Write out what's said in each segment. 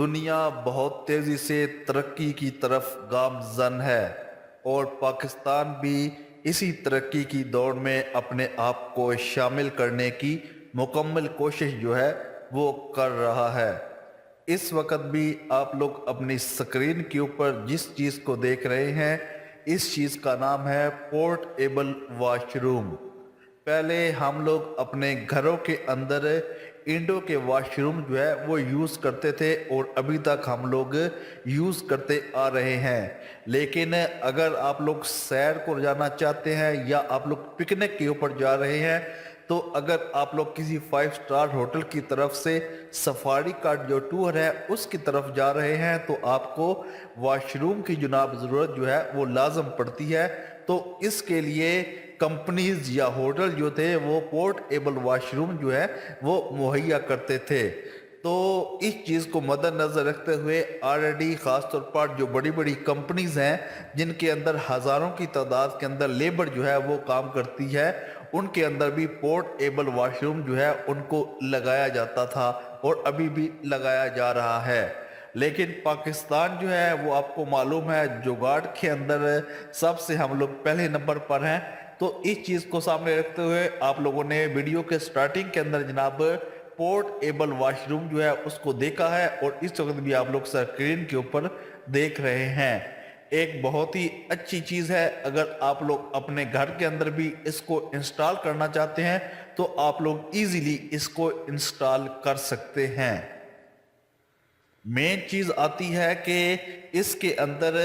دنیا بہت تیزی سے ترقی کی طرف گامزن ہے اور پاکستان بھی اسی ترقی کی دوڑ میں اپنے آپ کو شامل کرنے کی مکمل کوشش جو ہے وہ کر رہا ہے۔ اس وقت بھی آپ لوگ اپنی سکرین کے اوپر جس چیز کو دیکھ رہے ہیں، اس چیز کا نام ہے پورٹ ایبل واش روم۔ پہلے ہم لوگ اپنے گھروں کے اندر انڈو کے واش روم جو ہے وہ یوز کرتے تھے اور ابھی تک ہم لوگ یوز کرتے آ رہے ہیں، لیکن اگر آپ لوگ سیر کو جانا چاہتے ہیں یا آپ لوگ پکنک کے اوپر جا رہے ہیں، تو اگر آپ لوگ کسی 5 سٹار ہوٹل کی طرف سے سفاری کا جو ٹور ہے اس کی طرف جا رہے ہیں، تو آپ کو واش روم کی جناب ضرورت جو ہے وہ لازم پڑتی ہے۔ تو اس کے لیے کمپنیز یا ہوٹل جو تھے وہ پورٹ ایبل واش روم جو ہے وہ مہیا کرتے تھے۔ تو اس چیز کو مد نظر رکھتے ہوئے آلریڈی خاص طور پر جو بڑی بڑی کمپنیز ہیں جن کے اندر ہزاروں کی تعداد کے اندر لیبر جو ہے وہ کام کرتی ہے، ان کے اندر بھی پورٹ ایبل واش روم جو ہے ان کو لگایا جاتا تھا اور ابھی بھی لگایا جا رہا ہے۔ لیکن پاکستان جو ہے وہ آپ کو معلوم ہے جگاڑ کے اندر سب سے ہم لوگ پہلے نمبر پر ہیں۔ تو اس چیز کو سامنے رکھتے ہوئے آپ لوگوں نے ویڈیو کے سٹارٹنگ کے اندر جناب پورٹ ایبل واش روم جو ہے اس کو دیکھا ہے اور اس وقت بھی آپ لوگ سکرین کے اوپر دیکھ رہے ہیں۔ ایک بہت ہی اچھی چیز ہے، اگر آپ لوگ اپنے گھر کے اندر بھی اس کو انسٹال کرنا چاہتے ہیں تو آپ لوگ ایزیلی اس کو انسٹال کر سکتے ہیں۔ مین چیز آتی ہے کہ اس کے اندر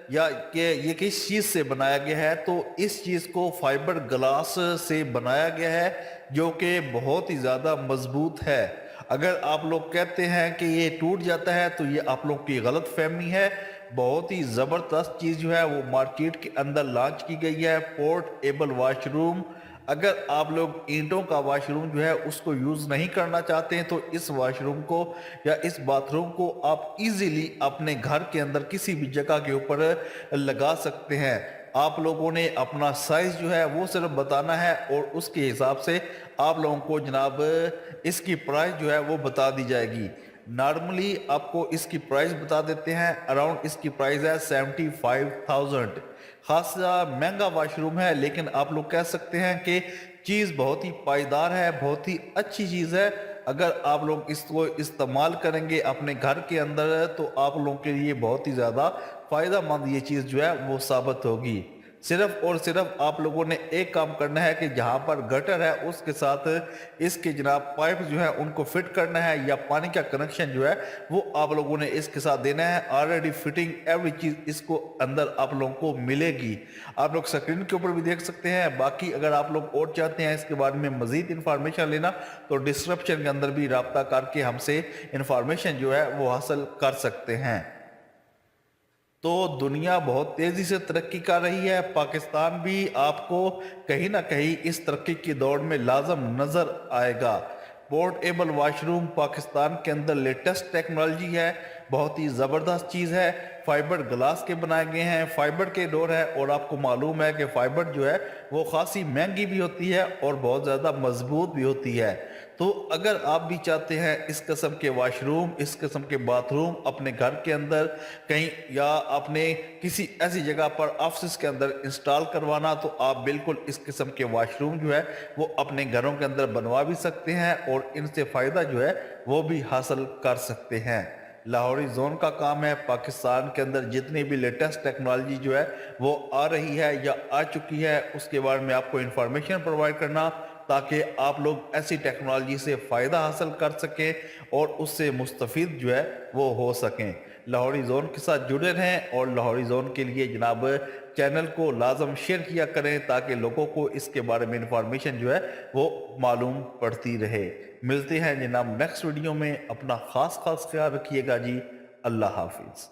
یا کہ یہ کس چیز سے بنایا گیا ہے، تو اس چیز کو فائبر گلاس سے بنایا گیا ہے جو کہ بہت ہی زیادہ مضبوط ہے۔ اگر آپ لوگ کہتے ہیں کہ یہ ٹوٹ جاتا ہے تو یہ آپ لوگ کی غلط فہمی ہے۔ بہت ہی زبردست چیز جو ہے وہ مارکیٹ کے اندر لانچ کی گئی ہے، پورٹ ایبل واش روم۔ اگر آپ لوگ اینٹوں کا واش روم جو ہے اس کو یوز نہیں کرنا چاہتے ہیں تو اس واش روم کو یا اس باتھ روم کو آپ ایزیلی اپنے گھر کے اندر کسی بھی جگہ کے اوپر لگا سکتے ہیں۔ آپ لوگوں نے اپنا سائز جو ہے وہ صرف بتانا ہے اور اس کے حساب سے آپ لوگوں کو جناب اس کی پرائس جو ہے وہ بتا دی جائے گی۔ نارملی آپ کو اس کی پرائس بتا دیتے ہیں، اراؤنڈ اس کی پرائس ہے 75,000۔ خاصا مہنگا واش روم ہے، لیکن آپ لوگ کہہ سکتے ہیں کہ چیز بہت ہی پائیدار ہے، بہت ہی اچھی چیز ہے۔ اگر آپ لوگ اس کو استعمال کریں گے اپنے گھر کے اندر تو آپ لوگوں کے لیے بہت ہی زیادہ فائدہ مند یہ چیز جو ہے وہ ثابت ہوگی۔ صرف اور صرف آپ لوگوں نے ایک کام کرنا ہے کہ جہاں پر گٹر ہے اس کے ساتھ اس کے جناب پائپ جو ہے ان کو فٹ کرنا ہے، یا پانی کا کنیکشن جو ہے وہ آپ لوگوں نے اس کے ساتھ دینا ہے۔ آلریڈی فٹنگ ایوری چیز اس کو اندر آپ لوگوں کو ملے گی، آپ لوگ سکرین کے اوپر بھی دیکھ سکتے ہیں۔ باقی اگر آپ لوگ اور چاہتے ہیں اس کے بارے میں مزید انفارمیشن لینا تو ڈسکرپشن کے اندر بھی رابطہ کر کے ہم سے انفارمیشن جو ہے وہ حاصل کر سکتے ہیں۔ تو دنیا بہت تیزی سے ترقی کر رہی ہے، پاکستان بھی آپ کو کہیں نہ کہیں اس ترقی کی دوڑ میں لازم نظر آئے گا۔ Portable washroom Pakistan کے اندر لیٹسٹ ٹیکنالوجی ہے، بہت ہی زبردست چیز ہے۔ فائبر گلاس کے بنائے گئے ہیں، فائبر کے ڈور ہے، اور آپ کو معلوم ہے کہ فائبر جو ہے وہ خاصی مہنگی بھی ہوتی ہے اور بہت زیادہ مضبوط بھی ہوتی ہے۔ تو اگر آپ بھی چاہتے ہیں اس قسم کے واش روم، اس قسم کے باتھ روم اپنے گھر کے اندر کہیں یا اپنے کسی ایسی جگہ پر آفس کے اندر انسٹال کروانا، تو آپ بالکل اس قسم کے واش روم جو ہے وہ اپنے گھروں کے اندر بنوا بھی سکتے ہیں اور ان سے فائدہ جو ہے وہ بھی حاصل کر سکتے ہیں۔ لاہوری زون کا کام ہے پاکستان کے اندر جتنی بھی لیٹسٹ ٹیکنالوجی جو ہے وہ آ رہی ہے یا آ چکی ہے اس کے بارے میں آپ کو انفارمیشن پرووائڈ کرنا، تاکہ آپ لوگ ایسی ٹیکنالوجی سے فائدہ حاصل کر سکیں اور اس سے مستفید جو ہے وہ ہو سکیں۔ لاہوری زون کے ساتھ جڑے رہیں اور لاہوری زون کے لیے جناب چینل کو لازم شیئر کیا کریں تاکہ لوگوں کو اس کے بارے میں انفارمیشن جو ہے وہ معلوم پڑتی رہے۔ ملتے ہیں جناب نیکسٹ ویڈیو میں، اپنا خاص خیال رکھیے گا جی۔ اللہ حافظ۔